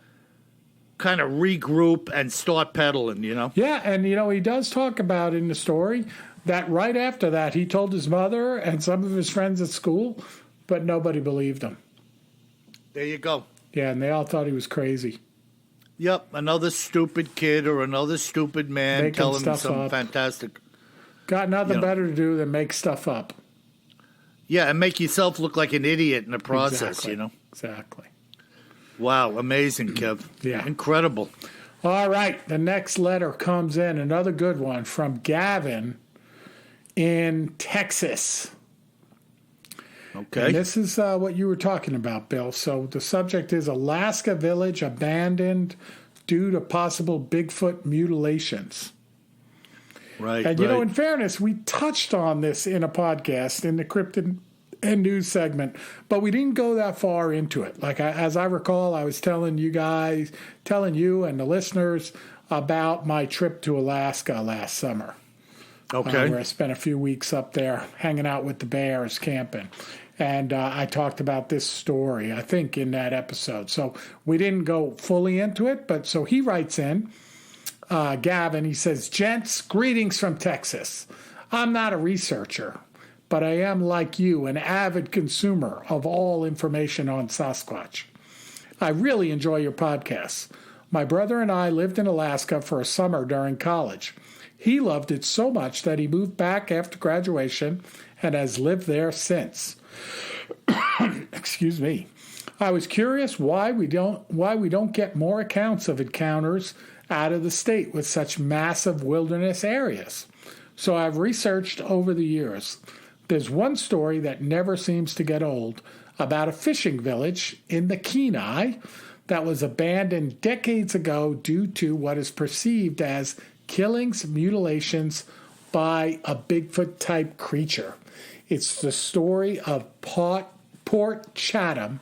regroup and start pedaling, you know? Yeah, and he does talk about in the story that right after that he told his mother and some of his friends at school, but nobody believed him. There you go. Yeah, and they all thought he was crazy. Yep, another stupid kid or another stupid man Making telling stuff some up. fantastic. Got nothing You know. better to do than make stuff up. Yeah, and make yourself look like an idiot in the process, Exactly. you know? Exactly. Wow, amazing, Kev. Yeah. Incredible. All right, the next letter comes in, another good one from Gavin in Texas. Okay. And this is what you were talking about, Bill. So the subject is Alaska village abandoned due to possible Bigfoot mutilations. Right. And, in fairness, we touched on this in a podcast in the Cryptid and News segment, but we didn't go that far into it. Like, as I recall, I was telling you and the listeners about my trip to Alaska last summer. Okay. Where I spent a few weeks up there hanging out with the bears, camping. And I talked about this story, I think, in that episode. So we didn't go fully into it, but so he writes in, Gavin, he says, "Gents, greetings from Texas. I'm not a researcher, but I am, like you, an avid consumer of all information on Sasquatch. I really enjoy your podcasts. My brother and I lived in Alaska for a summer during college. He loved it so much that he moved back after graduation and has lived there since." Excuse me. I was curious why we don't get more accounts of encounters out of the state with such massive wilderness areas. So I've researched over the years. There's one story that never seems to get old about a fishing village in the Kenai that was abandoned decades ago due to what is perceived as killings, mutilations by a Bigfoot-type creature. It's the story of Port Chatham,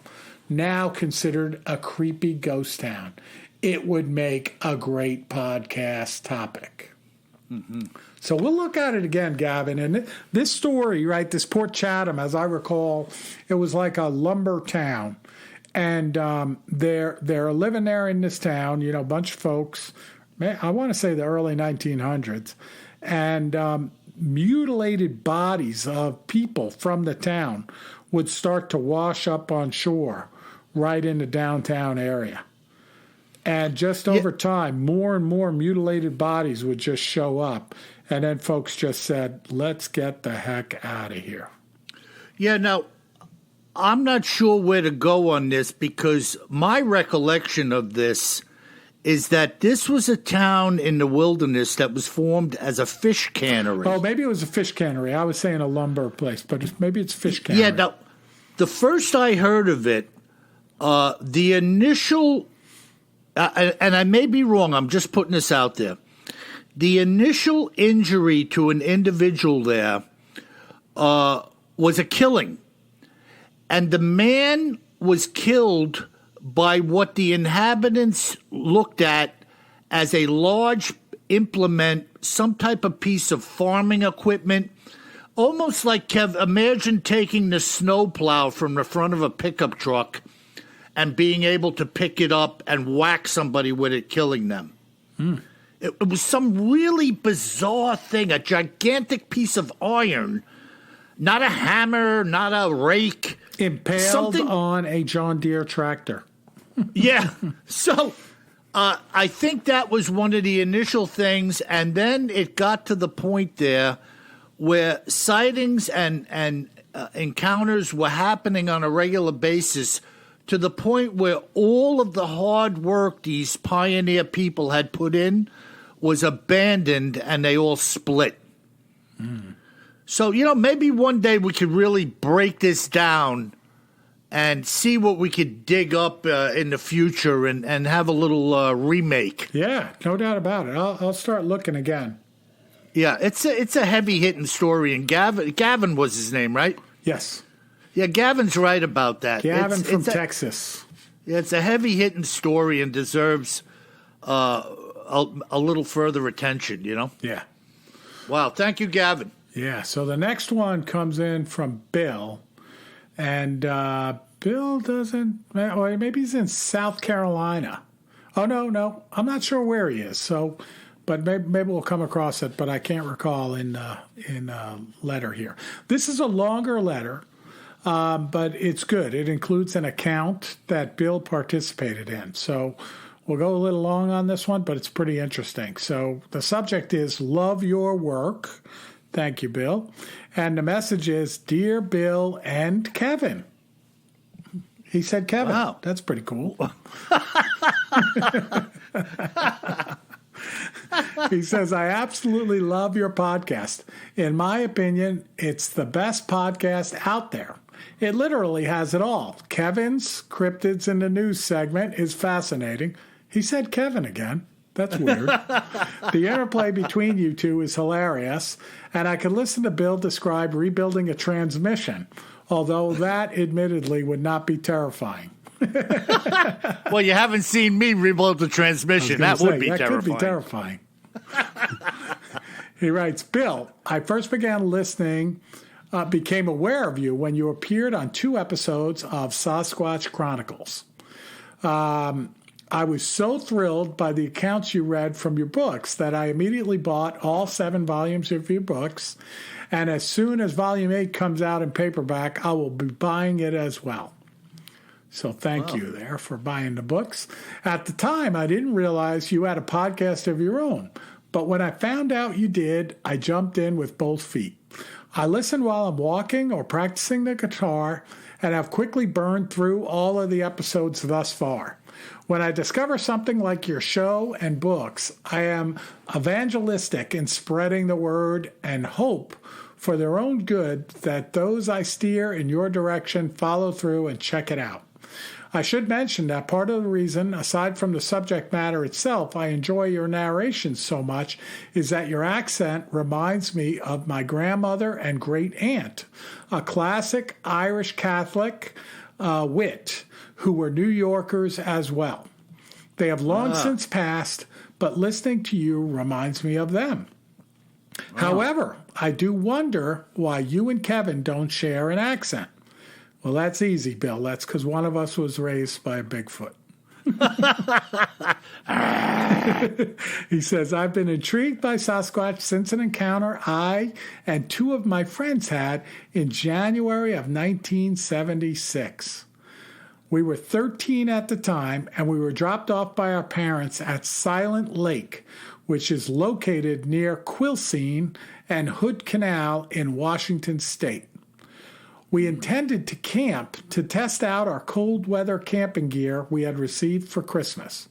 now considered a creepy ghost town. It would make a great podcast topic. Mm-hmm. So we'll look at it again, Gavin. And this story, right, this Port Chatham, as I recall, it was like a lumber town. And they're living there in this town, a bunch of folks, I want to say the early 1900s, and mutilated bodies of people from the town would start to wash up on shore right in the downtown area. And just over time, more and more mutilated bodies would just show up. And then folks just said, let's get the heck out of here. Yeah, now, I'm not sure where to go on this because my recollection of this is that this was a town in the wilderness that was formed as a fish cannery. Oh, maybe it was a fish cannery. I was saying a lumber place, but maybe it's fish cannery. Yeah, now, the first I heard of it, the initial, and I may be wrong, I'm just putting this out there. The initial injury to an individual there was a killing. And the man was killed by what the inhabitants looked at as a large implement, some type of piece of farming equipment, almost like, Kev, imagine taking the snowplow from the front of a pickup truck and being able to pick it up and whack somebody with it, killing them. It was some really bizarre thing, a gigantic piece of iron, not a hammer, not a rake. Impaled on a John Deere tractor. Yeah. So I think that was one of the initial things. And then it got to the point there where sightings and encounters were happening on a regular basis to the point where all of the hard work these pioneer people had put in was abandoned and they all split. So, maybe one day we could really break this down and see what we could dig up in the future and have a little remake. Yeah, no doubt about it. I'll start looking again. Yeah, it's a heavy hitting story, and Gavin was his name, right? Yes. Yeah, Gavin's right about that. Gavin from Texas. Yeah, it's a heavy hitting story and deserves a little further attention. Yeah. Wow, thank you, Gavin. Yeah. So the next one comes in from Bill, and Bill doesn't. Or maybe he's in South Carolina. Oh no, I'm not sure where he is. So. But maybe we'll come across it, but I can't recall in letter here. This is a longer letter, but it's good. It includes an account that Bill participated in. So we'll go a little long on this one, but it's pretty interesting. So the subject is Love Your Work. Thank you, Bill. And the message is, Dear Bill and Kevin. He said Kevin. Wow. That's pretty cool. He says, I absolutely love your podcast. In my opinion, it's the best podcast out there. It literally has it all. Kevin's Cryptids in the News segment is fascinating. He said Kevin again. That's weird. The interplay between you two is hilarious, and I could listen to Bill describe rebuilding a transmission, although that admittedly would not be terrifying. Well, you haven't seen me rebuild the transmission. That would be terrifying. Could be terrifying. He writes, Bill, I first began listening, became aware of you when you appeared on 2 episodes of Sasquatch Chronicles. I was so thrilled by the accounts you read from your books that I immediately bought all 7 volumes of your books. And as soon as volume 8 comes out in paperback, I will be buying it as well. So thank you there for buying the books. At the time, I didn't realize you had a podcast of your own. But when I found out you did, I jumped in with both feet. I listen while I'm walking or practicing the guitar and have quickly burned through all of the episodes thus far. When I discover something like your show and books, I am evangelistic in spreading the word and hope for their own good that those I steer in your direction follow through and check it out. I should mention that part of the reason, aside from the subject matter itself, I enjoy your narration so much is that your accent reminds me of my grandmother and great aunt, a classic Irish Catholic wit who were New Yorkers as well. They have long since passed, but listening to you reminds me of them. However, I do wonder why you and Kevin don't share an accent. Well, that's easy, Bill. That's because one of us was raised by a Bigfoot. He says, I've been intrigued by Sasquatch since an encounter I and 2 of my friends had in January of 1976. We were 13 at the time, and we were dropped off by our parents at Silent Lake, which is located near Quilcene and Hood Canal in Washington State. We intended to camp to test out our cold weather camping gear we had received for Christmas.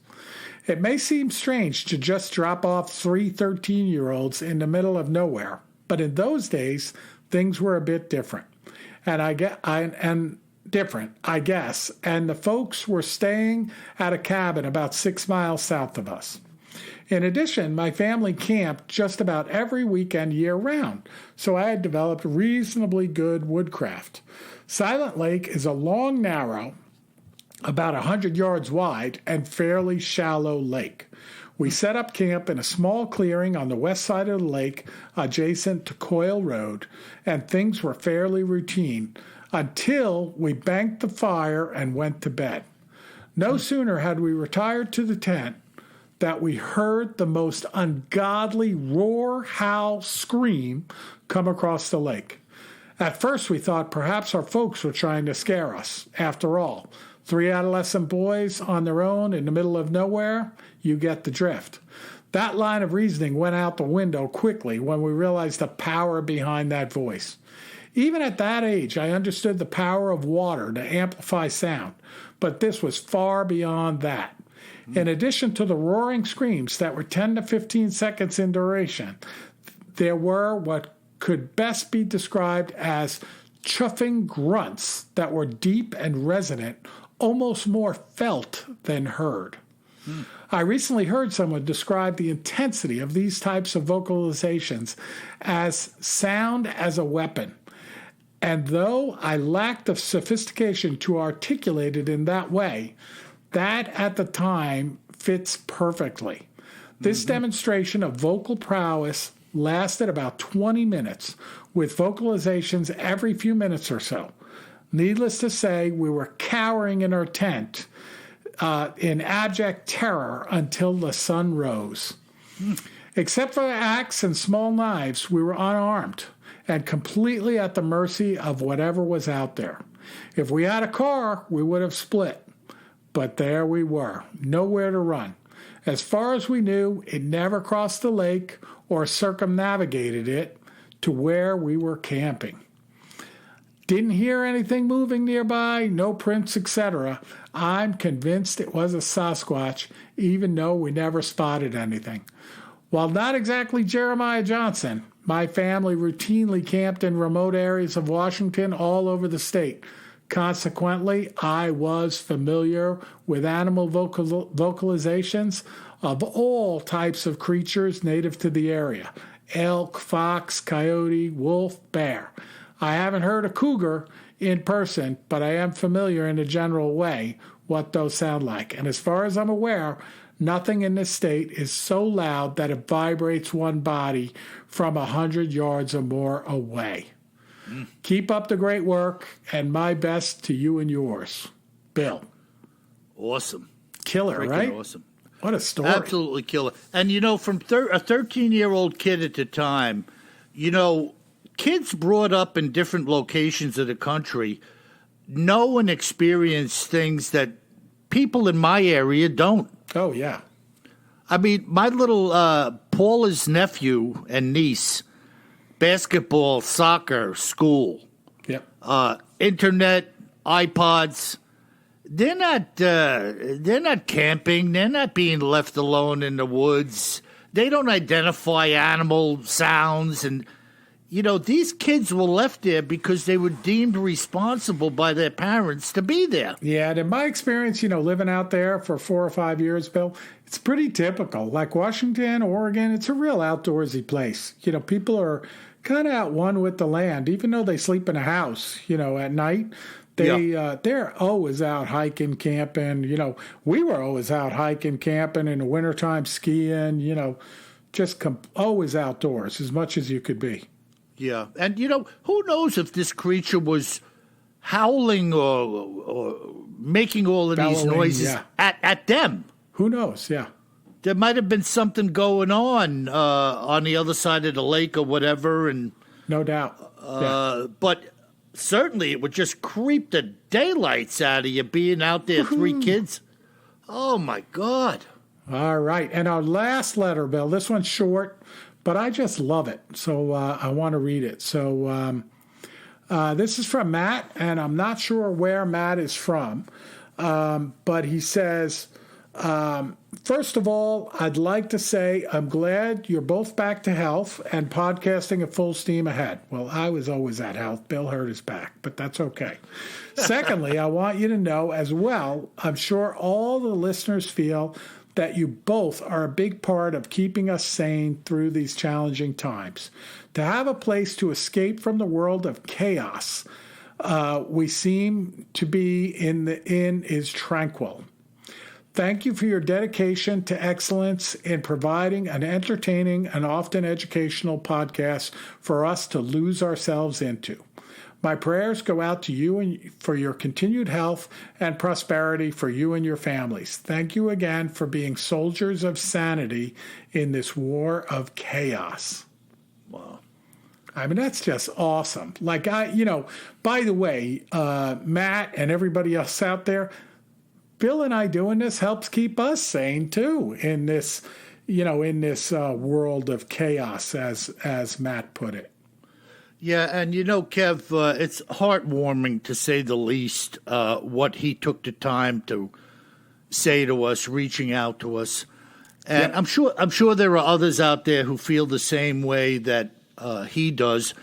It may seem strange to just drop off 3 13-year-olds in the middle of nowhere, but in those days, things were a bit different. Different, I guess, and the folks were staying at a cabin about 6 miles south of us. In addition, my family camped just about every weekend year-round, so I had developed reasonably good woodcraft. Silent Lake is a long, narrow, about 100 yards wide, and fairly shallow lake. We set up camp in a small clearing on the west side of the lake adjacent to Coyle Road, and things were fairly routine until we banked the fire and went to bed. No sooner had we retired to the tent that we heard the most ungodly roar, howl, scream come across the lake. At first we thought perhaps our folks were trying to scare us. After all, 3 adolescent boys on their own in the middle of nowhere, you get the drift. That line of reasoning went out the window quickly when we realized the power behind that voice. Even at that age, I understood the power of water to amplify sound, but this was far beyond that. In addition to the roaring screams that were 10 to 15 seconds in duration, there were what could best be described as chuffing grunts that were deep and resonant, almost more felt than heard. I recently heard someone describe the intensity of these types of vocalizations as sound as a weapon. And though I lacked the sophistication to articulate it in that way, that at the time fits perfectly. This demonstration of vocal prowess lasted about 20 minutes, with vocalizations every few minutes or so. Needless to say, we were cowering in our tent in abject terror until the sun rose. Except for the axe and small knives, we were unarmed and completely at the mercy of whatever was out there. If we had a car, we would have split. But there we were, nowhere to run. As far as we knew, it never crossed the lake or circumnavigated it to where we were camping. Didn't hear anything moving nearby, no prints, etc. I'm convinced it was a Sasquatch, even though we never spotted anything. While not exactly Jeremiah Johnson, my family routinely camped in remote areas of Washington all over the state. Consequently, I was familiar with animal vocalizations of all types of creatures native to the area: elk, fox, coyote, wolf, bear. I haven't heard a cougar in person, but I am familiar in a general way what those sound like. And as far as I'm aware, nothing in this state is so loud that it vibrates one body from 100 yards or more away. Keep up the great work, and my best to you and yours. Bill. Awesome. Killer, Freaking right? Awesome. What a story. Absolutely killer. And, from a 13-year-old kid at the time, kids brought up in different locations of the country know and experience things that people in my area don't. Oh, yeah. I mean, my little Paula's nephew and niece, basketball, soccer, school, Yep. internet, iPods. They're not camping. They're not being left alone in the woods. They don't identify animal sounds. And, these kids were left there because they were deemed responsible by their parents to be there. Yeah, and in my experience, living out there for 4 or 5 years, Bill, it's pretty typical. Like Washington, Oregon, it's a real outdoorsy place. People are kind of at one with the land, even though they sleep in a house, at night. They're always out hiking, camping. We were always out hiking, camping in the wintertime, skiing, just always outdoors as much as you could be. Yeah. And, who knows if this creature was howling or making all of these Bellowing, noises at them. Who knows? Yeah. There might have been something going on the other side of the lake or whatever. And no doubt. But certainly it would just creep the daylights out of you being out there, 3 kids. Oh, my God. All right. And our last letter, Bill, this one's short, but I just love it. So I want to read it. So this is from Matt, and I'm not sure where Matt is from. But he says, first of all, I'd like to say I'm glad you're both back to health and podcasting at full steam ahead. Well, I was always at health. Bill hurt his back, but that's okay. Secondly, I want you to know as well, I'm sure all the listeners feel that you both are a big part of keeping us sane through these challenging times. To have a place to escape from the world of chaos we seem to be in is tranquil. Thank you for your dedication to excellence in providing an entertaining and often educational podcast for us to lose ourselves into. My prayers go out to you and for your continued health and prosperity for you and your families. Thank you again for being soldiers of sanity in this war of chaos. Wow. I mean, that's just awesome. Like, by the way, Matt and everybody else out there, Bill and I doing this helps keep us sane too in this, world of chaos, as Matt put it. Yeah, and Kev, it's heartwarming to say the least what he took the time to say to us, reaching out to us. And Yep. I'm sure there are others out there who feel the same way that he does.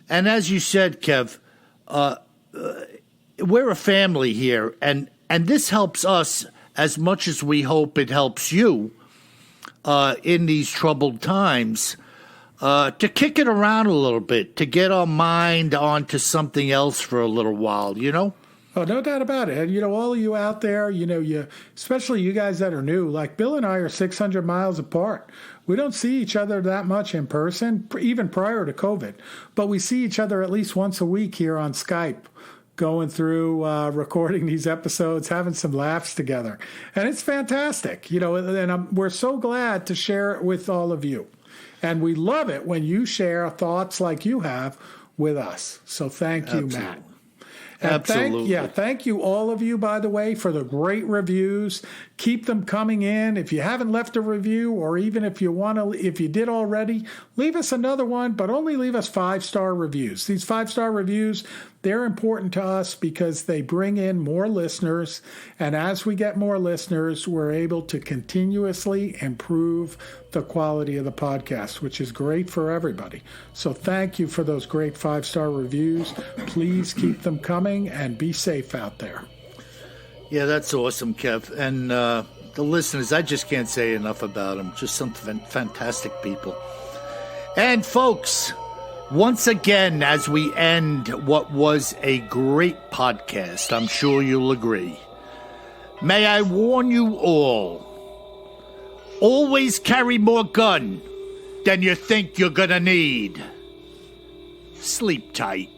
And as you said, Kev, we're a family here, and this helps us as much as we hope it helps you in these troubled times, to kick it around a little bit, to get our mind onto something else for a little while, you know? Oh, no doubt about it. And, all of you out there, especially you guys that are new, like Bill and I are 600 miles apart. We don't see each other that much in person, even prior to COVID. But we see each other at least once a week here on Skype, going through, recording these episodes, having some laughs together. And it's fantastic, and we're so glad to share it with all of you. And we love it when you share thoughts like you have with us. So thank you, Absolutely. Matt. And Absolutely. Thank you all of you, by the way, for the great reviews. Keep them coming in. If you haven't left a review, or even if you did already, leave us another one, but only leave us 5-star reviews. These 5-star reviews, they're important to us because they bring in more listeners. And as we get more listeners, we're able to continuously improve the quality of the podcast, which is great for everybody. So thank you for those great 5-star reviews. Please keep them coming and be safe out there. Yeah, that's awesome, Kev. And the listeners, I just can't say enough about them. Just some fantastic people. And folks, once again, as we end what was a great podcast, I'm sure you'll agree, may I warn you all, always carry more gun than you think you're gonna need. Sleep tight.